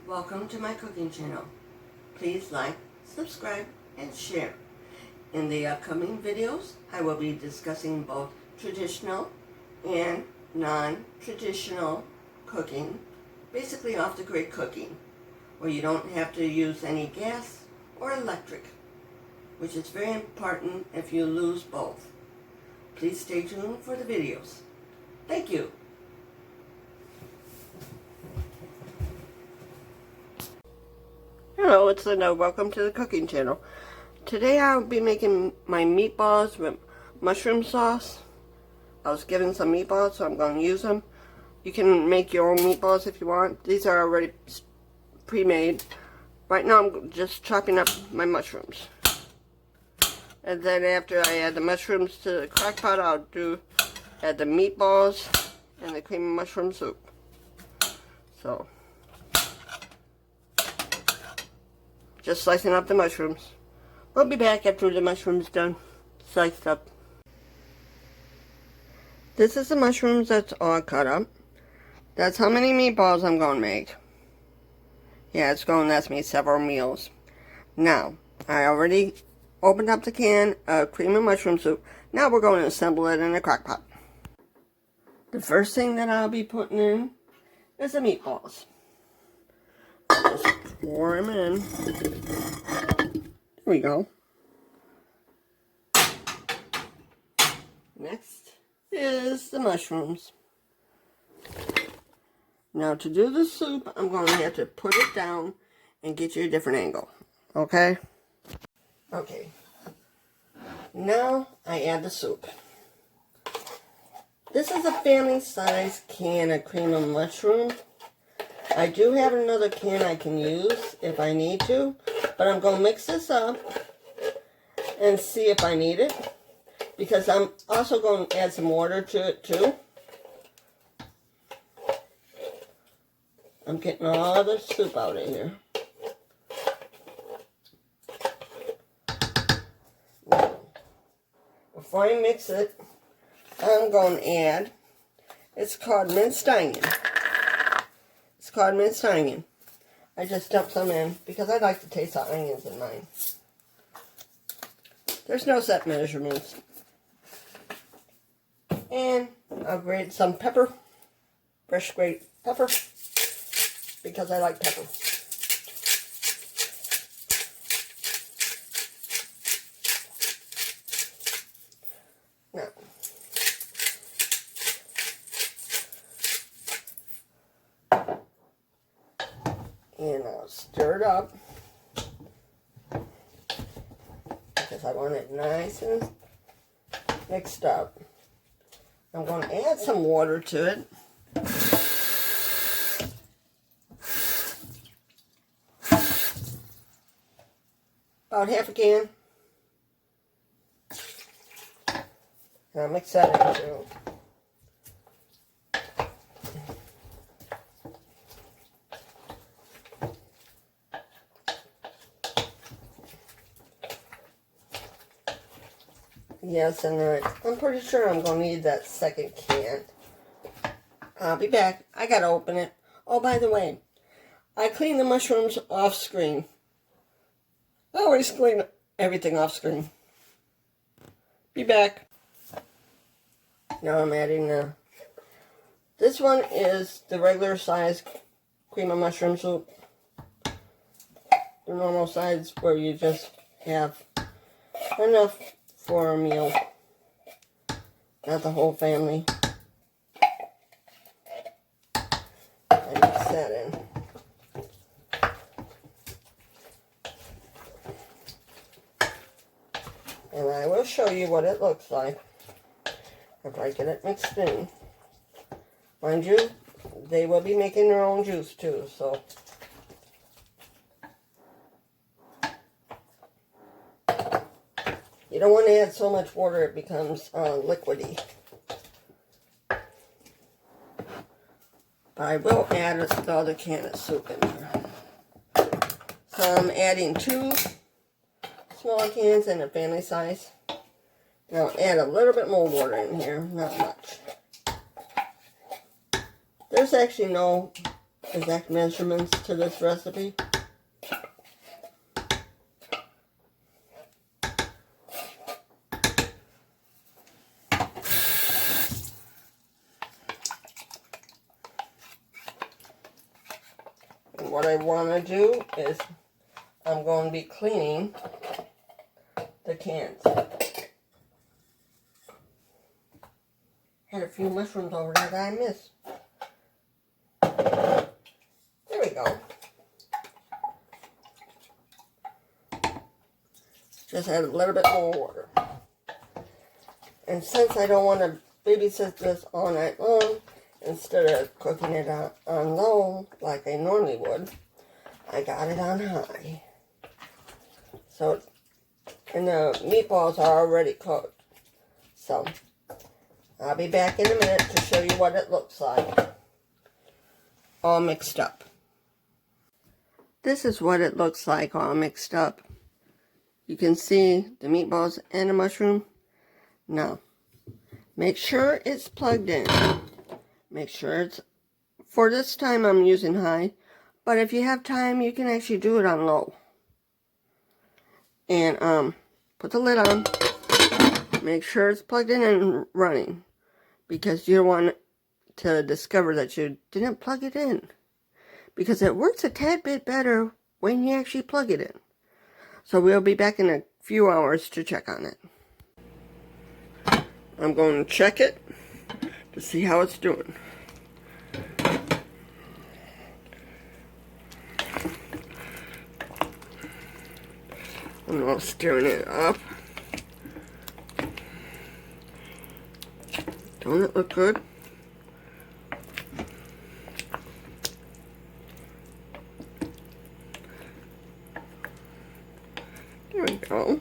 Welcome to my cooking channel. Please like, subscribe, and share. In the upcoming videos, I will be discussing both traditional and non-traditional cooking, basically off the grid cooking, where you don't have to use any gas or electric, which is very important if you lose both. Please stay tuned for the videos. Thank you. Hello, it's Linda. Welcome to the cooking channel. Today I'll be making my meatballs with mushroom sauce. I was given some meatballs, so I'm going to use them. You can make your own meatballs if you want. These are already pre-made. Right now I'm just chopping up my mushrooms. And then after I add the mushrooms to the crock pot, I'll add the meatballs and the cream of mushroom soup. So, just slicing up the mushrooms. We'll be back after the mushrooms done sliced up. This is the mushrooms that's all cut up. That's how many meatballs I'm going to make. Yeah, it's going to last me several meals. Now, I already opened up the can of cream of mushroom soup. Now we're going to assemble it in a crock pot. The first thing that I'll be putting in is the meatballs. Just pour them in. There we go. Next is the mushrooms. Now to do the soup, I'm going to have to put it down and get you a different angle. Okay? Okay. Now I add the soup. This is a family size can of cream of mushroom. I do have another can I can use if I need to, but I'm going to mix this up and see if I need it, because I'm also going to add some water to it too. I'm getting all the soup out of here. Now, before I mix it, I'm going to add, it's called minced onion. It's called minced onion. I just dumped some in because I like to taste the onions in mine. There's no set measurements. And I'll grate some pepper, fresh grated pepper, because I like pepper. Now, and I'll stir it up because I want it nice and mixed up. I'm going to add some water to it. About half a can. And I'll mix that in too. Yes, and I'm pretty sure I'm going to need that second can. I'll be back. I got to open it. Oh, by the way, I clean the mushrooms off screen. I always clean everything off screen. Be back. Now I'm adding this one is the regular size cream of mushroom soup. The normal size where you just have enough for a meal, not the whole family. I mix that in. And I will show you what it looks like if I get it mixed in. Mind you, they will be making their own juice too, so. You don't want to add so much water it becomes liquidy. But I will add the other can of soup in there. So I'm adding 2 small cans in a family size. And I'll add a little bit more water in here, not much. There's actually no exact measurements to this recipe. And what I want to do is I'm going to be cleaning the cans. Had a few mushrooms over there that I missed. There we go. Just add a little bit more water. And since I don't want to babysit this all night long, instead of cooking it on low like I normally would, I got it on high. So, and the meatballs are already cooked. So, I'll be back in a minute to show you what it looks like. All mixed up. This is what it looks like all mixed up. You can see the meatballs and the mushroom. Now, make sure it's plugged in. Make sure it's, for this time I'm using high, but if you have time, you can actually do it on low. And put the lid on. Make sure it's plugged in and running, because you don't want to discover that you didn't plug it in, because it works a tad bit better when you actually plug it in. So we'll be back in a few hours to check on it. I'm going to check it to see how it's doing. I'm now stirring it up. Don't it look good? There we go.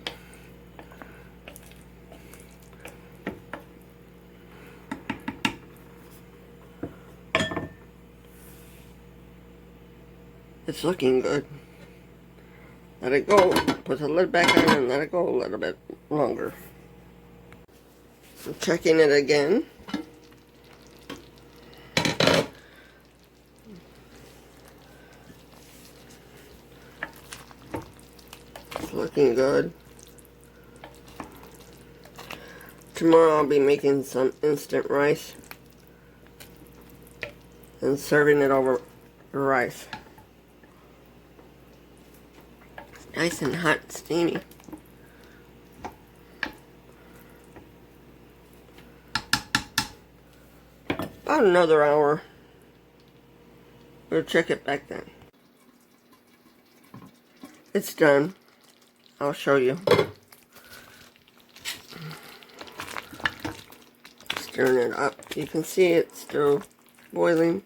It's looking good. Let it go. Put the lid back on and let it go a little bit longer. I'm checking it again. It's looking good. Tomorrow I'll be making some instant rice and serving it over rice. Nice and hot and steamy. About another hour. We'll check it back then. It's done. I'll show you. Stirring it up. You can see it's still boiling.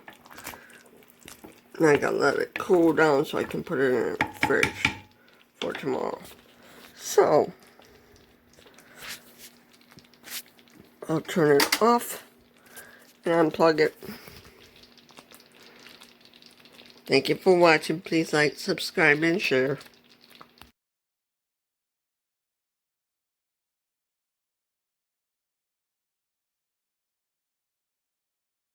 And I gotta let it cool down so I can put it in the fridge for tomorrow. So, I'll turn it off and unplug it. Thank you for watching. Please like, subscribe, and share.